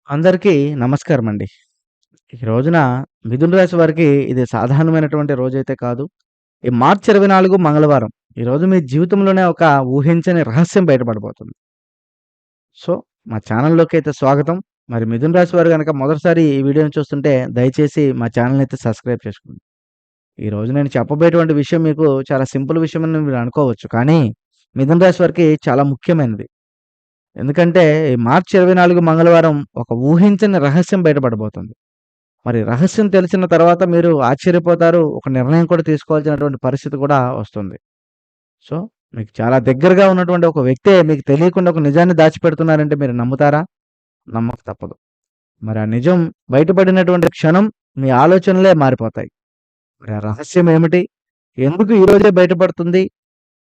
అందరికీ నమస్కారమండి. ఈ రోజున మిథున రాశి వారికి ఇది సాధారణమైనటువంటి రోజైతే కాదు. ఈ మార్చి 24 మంగళవారం. ఈరోజు మీ జీవితంలోనే ఒక ఊహించని రహస్యం బయటపడబోతుంది. సో, మా ఛానల్‌లోకైతే స్వాగతం. మరి మిథున రాశి వారు గనక మొదటిసారి ఈ వీడియోని చూస్తుంటే దయచేసి మా ఛానెల్‌నైతే సబ్స్క్రైబ్ చేసుకోండి. ఈరోజు నేను చెప్పబోయేటువంటి విషయం మీకు చాలా సింపుల్ విషయమని మీరు అనుకోవచ్చు. కానీ మిథున రాశి వారికి చాలా ముఖ్యమైనది. ఎందుకంటే ఈ మార్చి 24 మంగళవారం ఒక ఊహించని రహస్యం బయటపడబోతుంది. మరి రహస్యం తెలిసిన తర్వాత మీరు ఆశ్చర్యపోతారు. ఒక నిర్ణయం కూడా తీసుకోవాల్సినటువంటి పరిస్థితి కూడా వస్తుంది. సో, మీకు చాలా దగ్గరగా ఉన్నటువంటి ఒక వ్యక్తే మీకు తెలియకుండా ఒక నిజాన్ని దాచిపెడుతున్నారంటే మీరు నమ్ముతారా? నమ్మక తప్పదు. మరి ఆ నిజం బయటపడినటువంటి క్షణం మీ ఆలోచనలే మారిపోతాయి. మరి ఆ రహస్యం ఏమిటి? ఎందుకు ఈరోజే బయటపడుతుంది?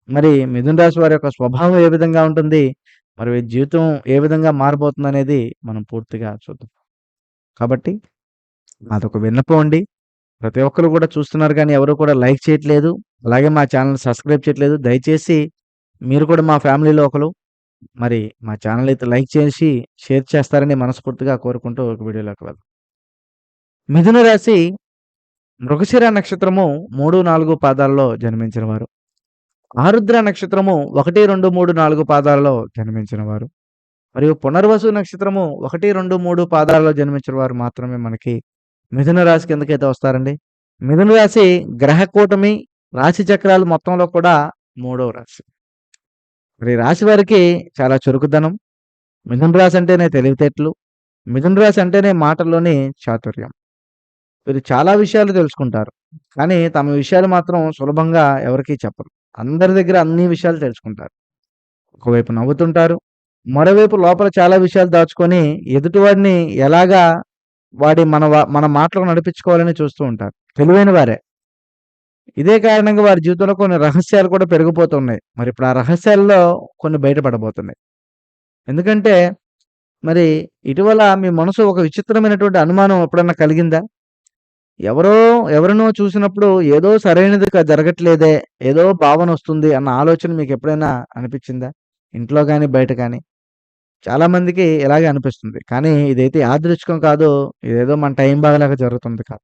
మరి మిథున రాశి వారి యొక్క స్వభావం ఏ విధంగా ఉంటుంది? మరి వీరి జీవితం ఏ విధంగా మారబోతుందనేది మనం పూర్తిగా చూద్దాం. కాబట్టి అదొక విన్నపం అండి. ప్రతి ఒక్కరు కూడా చూస్తున్నారు కానీ ఎవరు కూడా లైక్ చేయట్లేదు. అలాగే మా ఛానెల్‌ని సబ్స్క్రైబ్ చేయట్లేదు. దయచేసి మీరు కూడా మా ఫ్యామిలీలో ఒకరు. మరి మా ఛానెల్ అయితే లైక్ చేసి, షేర్ చేస్తారని మనస్ఫూర్తిగా కోరుకుంటూ ఒక వీడియోలోకి వెళ్దాం. మిథున రాశి మృగశిర నక్షత్రము 3, 4 పాదాల్లో జన్మించిన వారు. ఆరుద్ర నక్షత్రము 1, 2, 3, 4 పాదాలలో జన్మించిన వారు. మరియు పునర్వసు నక్షత్రము 1, 2, 3 పాదాలలో జన్మించిన వారు మాత్రమే మనకి మిథున రాశి కిందకైతే వస్తారండి. మిథున రాశి గ్రహ కూటమి, రాశి చక్రాలు మొత్తంలో కూడా మూడవ రాశి. మరి ఈ రాశి వారికి చాలా చురుకుదనం. మిథున రాశి అంటేనే తెలివితేటలు. మిథున రాశి అంటేనే మాటల్లోని చాతుర్యం. వీరు చాలా విషయాలు తెలుసుకుంటారు. కానీ తమ విషయాలు మాత్రం సులభంగా ఎవరికీ చెప్పరు. అందరి దగ్గర అన్ని విషయాలు తెలుసుకుంటారు. ఒకవైపు నవ్వుతుంటారు. మరోవైపు లోపల చాలా విషయాలు దాచుకొని ఎదుటివాడిని ఎలాగా మన మాటలకు నడిపించుకోవాలని చూస్తూ ఉంటారు. తెలివైన వారే. ఇదే కారణంగా వారి జీవితంలో కొన్ని రహస్యాలు కూడా పెరిగిపోతున్నాయి. మరిప్పుడు ఆ రహస్యాల్లో కొన్ని బయటపడబోతున్నాయి. ఎందుకంటే మరి ఇటీవల మీ మనసు ఒక విచిత్రమైనటువంటి అనుమానం ఎప్పుడన్నా కలిగిందా? ఎవరో ఎవరినో చూసినప్పుడు ఏదో సరైనది జరగట్లేదే, ఏదో భావనొస్తుంది అన్న ఆలోచన మీకెప్పుడైనా అనిపిచ్చిందా? ఇంట్లో గాని, బయట గాని? చాలా మందికి ఇలాగే అనిపిస్తుంది. కానీ ఇదైతే యాదృచ్ఛికం కాదు. ఇదేదో మన టైం బాగాలేక జరుగుతుంది కాదు.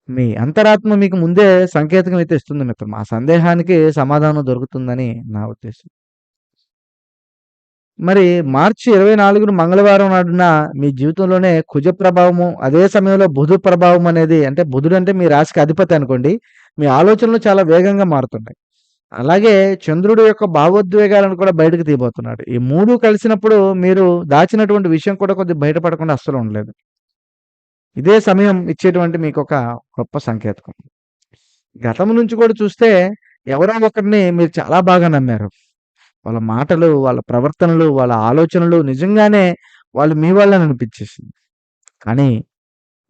మీ అంతరాత్మ మీకు ముందే సంకేతం అయితే ఇస్తుంది మిత్రమా. ఆ సందేహానికి సమాధానం దొరుకుతుందని నా ఉద్దేశం. మరి మార్చి 24న మంగళవారం నాడున మీ జీవితంలోనే కుజ ప్రభావము, అదే సమయంలో బుధ ప్రభావం అనేది అంటే బుధుడంటే మీ రాశికి అధిపతి అనుకోండి. మీ ఆలోచనలు చాలా వేగంగా మారుతున్నాయి. అలాగే చంద్రుడు యొక్క భావోద్వేగాలను కూడా బయటకు తీయబోతున్నాడు. ఈ 3 కలిసినప్పుడు మీరు దాచినటువంటి విషయం కూడా కొద్దిగా బయటపడకుండా అస్సలు ఉండలేదు. ఇదే సమయం ఇచ్చేటువంటి మీకొక గొప్ప సంకేతకం. గతం నుంచి కూడా చూస్తే ఎవరో ఒకరిని మీరు చాలా బాగా నమ్మారు. వాళ్ళ మాటలు, వాళ్ళ ప్రవర్తనలు, వాళ్ళ ఆలోచనలు నిజంగానే వాళ్ళు మీ వాళ్ళని అనిపించేసింది. కానీ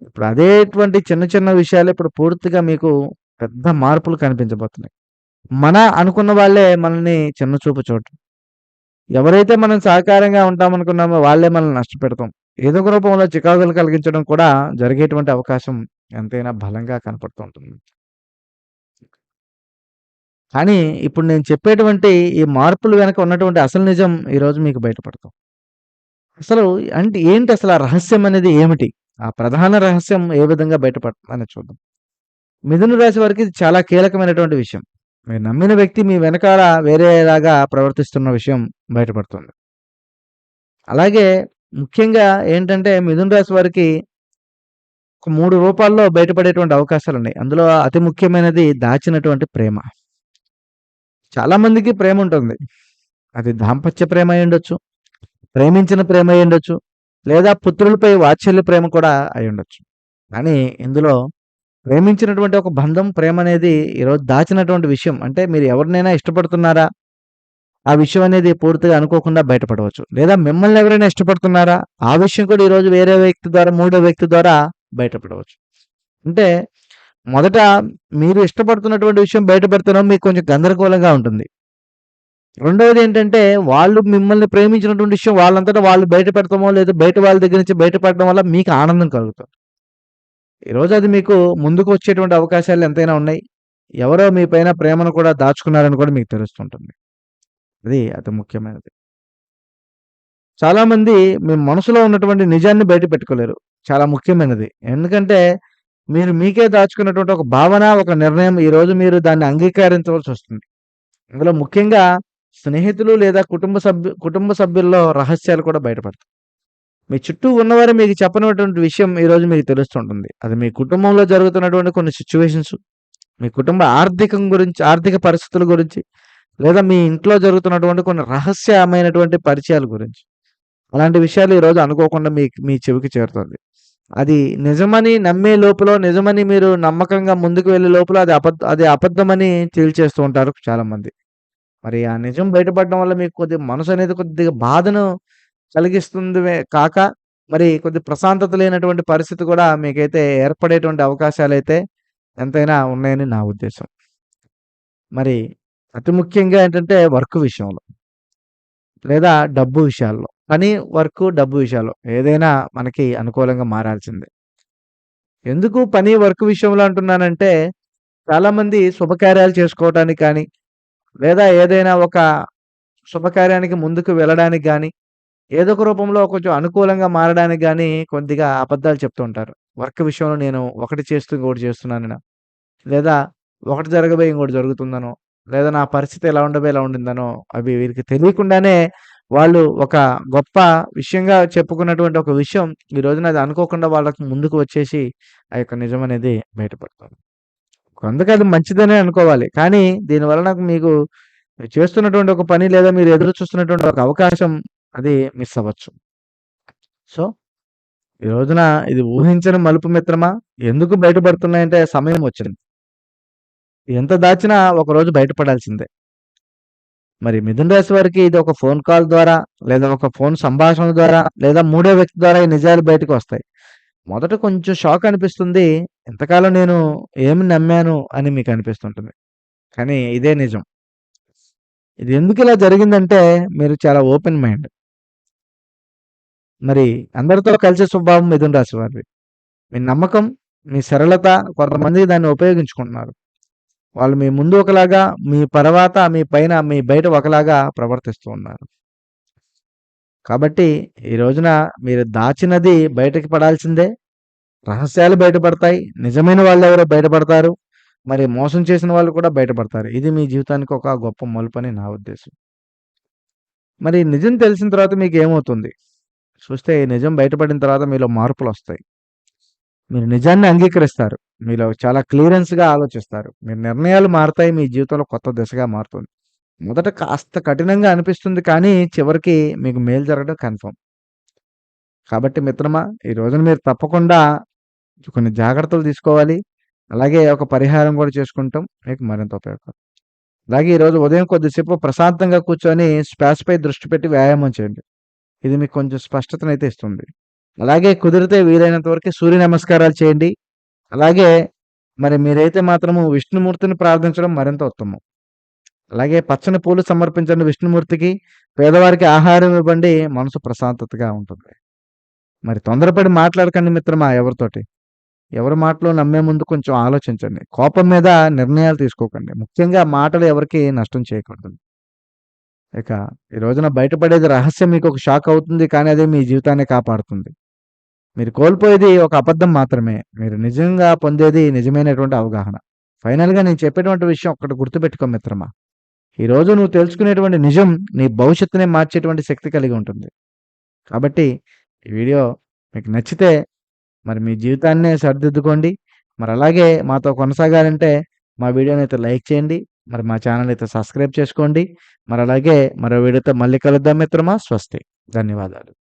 ఇప్పుడు అదేటువంటి చిన్న చిన్న విషయాలు ఇప్పుడు పూర్తిగా మీకు పెద్ద మార్పులు కనిపించబోతున్నాయి. అనుకున్న వాళ్ళే మనల్ని చిన్న చూపు చూడటం. ఎవరైతే మనం సహకారంగా ఉంటామనుకున్నామో వాళ్ళే మనల్ని నష్టపెడతాం. ఏదో ఒక రూపంలో చికాకులు కలిగించడం కూడా జరిగేటువంటి అవకాశం ఎంతైనా బలంగా కనపడుతూ ఉంటుంది. కానీ ఇప్పుడు నేను చెప్పేటువంటి ఈ మార్పులు వెనక ఉన్నటువంటి అసలు నిజం ఈరోజు మీకు బయటపడతాం. అసలు అంటే ఏంటి అసలు ఆ రహస్యం అనేది ఏమిటి? ఆ ప్రధాన రహస్యం ఏ విధంగా బయటపడుతుందని చూద్దాం. మిథున రాశి వారికి ఇది చాలా కీలకమైనటువంటి విషయం. మీరు నమ్మిన వ్యక్తి మీ వెనకాల వేరేలాగా ప్రవర్తిస్తున్న విషయం బయటపడుతుంది. అలాగే ముఖ్యంగా ఏంటంటే మిథున రాశి వారికి ఒక 3 రూపాల్లో బయటపడేటువంటి అవకాశాలున్నాయి. అందులో అతి ముఖ్యమైనది దాచినటువంటి ప్రేమ. చాలా మందికి ప్రేముంటుంది. అది దాంపత్య ప్రేమ అయ్యుండొచ్చు, ప్రేమించిన ప్రేమ అయ్యుండొచ్చు, లేదా పుత్రులపై వాత్సల్య ప్రేమ కూడా అయ్యుండొచ్చు. కానీ ఇందులో ప్రేమించినటువంటి ఒక బంధం, ప్రేమనేది ఈరోజు దాచినటువంటి విషయం. అంటే మీరు ఎవరినైనా ఇష్టపడుతున్నారా? ఆ విషయం అనేది పూర్తిగా అనుకోకుండా బయటపడవచ్చు. లేదా మిమ్మల్ని ఎవరైనా ఇష్టపడుతున్నారా? ఆ విషయం కూడా ఈరోజు వేరే వ్యక్తి ద్వారా, మూడో వ్యక్తి ద్వారా బయటపడవచ్చు. అంటే మొదట మీరు ఇష్టపడుతున్నటువంటి విషయం బయటపడితేనో మీకు కొంచెం గందరగోళంగా ఉంటుంది. రెండవదేంటంటే వాళ్ళు మిమ్మల్ని ప్రేమించినటువంటి విషయం వాళ్ళంతటా వాళ్ళు బయట పెడతామో, లేదా బయట వాళ్ళ దగ్గర నుంచి బయటపడడం వల్ల మీకు ఆనందం కలుగుతుంది. ఈరోజు అది మీకు ముందుకు వచ్చేటువంటి అవకాశాలు ఎంతైనా ఉన్నాయి. ఎవరో మీ పైన ప్రేమను కూడా దాచుకున్నారని కూడా మీకు తెలుస్తుంటుంది. అది అతి ముఖ్యమైనది. చాలామంది మీ మనసులో ఉన్నటువంటి నిజాన్ని బయట పెట్టుకోలేరు. చాలా ముఖ్యమైనది. ఎందుకంటే మీరు మీకే దాచుకున్నటువంటి ఒక భావన, ఒక నిర్ణయం ఈరోజు మీరు దాన్ని అంగీకరించవలసొస్తుంది. అందులో ముఖ్యంగా స్నేహితులు లేదా కుటుంబ సభ్యుల్లో రహస్యాలు కూడా బయటపడతాయి. మీ చుట్టూ ఉన్నవారు మీకు చెప్పనటువంటి విషయం ఈరోజు మీకు తెలుస్తుంటుంది. అది మీ కుటుంబంలో జరుగుతున్నటువంటి కొన్ని సిట్యుయేషన్స్, మీ కుటుంబ ఆర్థిక పరిస్థితుల గురించి, లేదా మీ ఇంట్లో జరుగుతున్నటువంటి కొన్ని రహస్యమైనటువంటి పరిచయాల గురించి. అలాంటి విషయాలు ఈరోజు అనుకోకుండా మీ చెవికి చేరుతుంది. అది నిజమని నమ్మే లోపల, నిజమని మీరు నమ్మకంగా ముందుకు వెళ్ళే లోపల అది అబద్ధమని తేల్చేస్తూ ఉంటారు చాలామంది. మరి ఆ నిజం బయటపడడం వల్ల మీకు కొద్దిగా మనసనేది కొద్దిగా బాధను కలిగిస్తుందివే కాక, మరి కొద్ది ప్రశాంతత లేనటువంటి పరిస్థితి కూడా మీకైతే ఏర్పడేటువంటి అవకాశాలైతే ఎంతైనా ఉన్నాయని నా ఉద్దేశం. మరి అతి ముఖ్యంగా ఏంటంటే వర్క్ విషయంలో, లేదా డబ్బు విషయాల్లో. పని, వర్కు, డబ్బు విషయాల్లో ఏదైనా మనకి అనుకూలంగా మారాల్సిందే. ఎందుకు పని, వర్క్ విషయంలో అంటున్నానంటే, చాలామంది శుభకార్యాలు చేసుకోవటానికి కానీ, లేదా ఏదైనా ఒక శుభకార్యానికి ముందుకు వెళ్ళడానికి గానీ, ఏదో ఒక రూపంలో కొంచెం అనుకూలంగా మారడానికి గానీ, కొద్దిగా అబద్ధాలు చెప్తూ ఉంటారు. వర్క్ విషయంలో నేను ఒకటి చేస్తూ ఇంకోటి చేస్తున్నాననో, లేదా ఒకటి జరగబోయి ఇంకోటి జరుగుతుందనో, లేదా నా పరిస్థితి ఎలా ఉండబోయి ఎలా ఉండిందనో, అవి వీరికి తెలియకుండానే వాళ్ళు ఒక గొప్ప విషయంగా చెప్పుకున్నటువంటి ఒక విషయం, ఈ రోజున అది అనుకోకుండా వాళ్ళకి ముందుకు వచ్చేసి, ఆ యొక్క నిజమనేది బయటపడుతుంది. కొంతకి అది మంచిదనే అనుకోవాలి. కానీ దీనివల్ల మీకు చేస్తున్నటువంటి ఒక పని, లేదా మీరు ఎదురు చూస్తున్నటువంటి ఒక అవకాశం అది మిస్ అవ్వచ్చు. సో, ఈ రోజున ఇది ఊహించని మలుపు మిత్రమా, ఎందుకు బయటపడుతున్నాయంటే సమయం వచ్చింది. ఎంత దాచినా ఒకరోజు బయటపడాల్సిందే. మరి మిథున రాశి వారికి ఇది ఒక ఫోన్ కాల్ ద్వారా, లేదా ఒక ఫోన్ సంభాషణ ద్వారా, లేదా మూడో వ్యక్తి ద్వారా ఈ నిజాలు బయటకొస్తాయి. మొదట కొంచెం షాక్ అనిపిస్తుంది. ఇంతకాలం నేను ఏమి నమ్మాను అని మీకు అనిపిస్తుంటుంది. కానీ ఇదే నిజం. ఇది ఎందుకిలా జరిగిందంటే మీరు చాలా ఓపెన్ మైండ్. మరి అందరితో కలిసే స్వభావం మిథున రాశి వారిది. మీ నమ్మకం, మీ సరళత, కొంతమంది దాన్ని ఉపయోగించుకుంటున్నారు. వాళ్ళు మీ ముందు ఒకలాగా, మీ బయట ఒకలాగా ప్రవర్తిస్తూ ఉన్నారు. కాబట్టి ఈ రోజున మీరు దాచినది బయటకి పడాల్సిందే. రహస్యాలు బయటపడతాయి. నిజమైన వాళ్ళెవరో బయటపడతారు. మరి మోసం చేసిన వాళ్ళు కూడా బయటపడతారు. ఇది మీ జీవితానికి ఒక గొప్ప మలుపని నా ఉద్దేశం. మరి నిజం తెలిసిన తర్వాత మీకేమవుతుంది? చూస్తే ఈ నిజం బయటపడిన తర్వాత మీలో మార్పులొస్తాయి. మీరు నిజాన్ని అంగీకరిస్తారు. మీలో చాలా క్లియరెన్స్‌గా ఆలోచిస్తారు. మీ నిర్ణయాలు మారతాయి. మీ జీవితంలో కొత్త దిశగా మారుతుంది. మొదట కాస్త కఠినంగా అనిపిస్తుంది కానీ, చివరికి మీకు మేలు జరగడం కన్ఫర్మ్. కాబట్టి మిత్రమా, ఈ రోజున మీరు తప్పకుండా కొన్ని జాగ్రత్తలు తీసుకోవాలి. అలాగే ఒక పరిహారం కూడా చేసుకుంటాం మీకు మరింత ఉపయోగకరం. అలాగే ఈరోజు ఉదయం కొద్దిసేపు ప్రశాంతంగా కూర్చొని శ్వాసపై దృష్టి పెట్టి వ్యాయామం చేయండి. ఇది మీకు కొంచెం స్పష్టతనైతే ఇస్తుంది. అలాగే కుదిరితే వీలైనంత వరకు సూర్య నమస్కారాలు చేయండి. అలాగే మరి మీరైతే మాత్రము విష్ణుమూర్తిని ప్రార్థించడం మరింత ఉత్తమం. అలాగే పచ్చని పూలు సమర్పించండి విష్ణుమూర్తికి. పేదవారికి ఆహారం ఇవ్వండి. మనసు ప్రశాంతతగా ఉంటుంది. మరి తొందరపడి మాట్లాడకండి మిత్రమా ఎవరితోటి. ఎవరి మాటలు నమ్మే ముందు కొంచెం ఆలోచించండి. కోపం మీద నిర్ణయాలు తీసుకోకండి. ముఖ్యంగా మాటలు ఎవరికీ నష్టం చేయకూడదు. ఇక ఈ రోజున బయటపడేది రహస్యం మీకు ఒక షాక్ అవుతుంది. కానీ అది మీ జీవితాన్ని కాపాడుతుంది. మీరు కోల్పోయేది ఒక అబద్ధం మాత్రమే. మీరు నిజంగా పొందేది నిజమైనటువంటి అవగాహన. ఫైనల్‌గా నేను చెప్పేటువంటి విషయం ఒక్కటి గుర్తుపెట్టుకో మిత్రమా. ఈరోజు నువ్వు తెలుసుకునేటువంటి నిజం నీ భవిష్యత్తునే మార్చేటువంటి శక్తి కలిగి ఉంటుంది. కాబట్టి ఈ వీడియో మీకు నచ్చితే మరి మీ జీవితాన్నే సరిదిద్దుకోండి. మరి అలాగే మాతో కొనసాగాలంటే మా వీడియోనైతే లైక్ చేయండి. మరి మా ఛానల్ అయితే సబ్స్క్రైబ్ చేసుకోండి. మరి అలాగే మరో వీడియోతో మళ్ళీ కలుద్దాం మిత్రమా. స్వస్తి. ధన్యవాదాలు.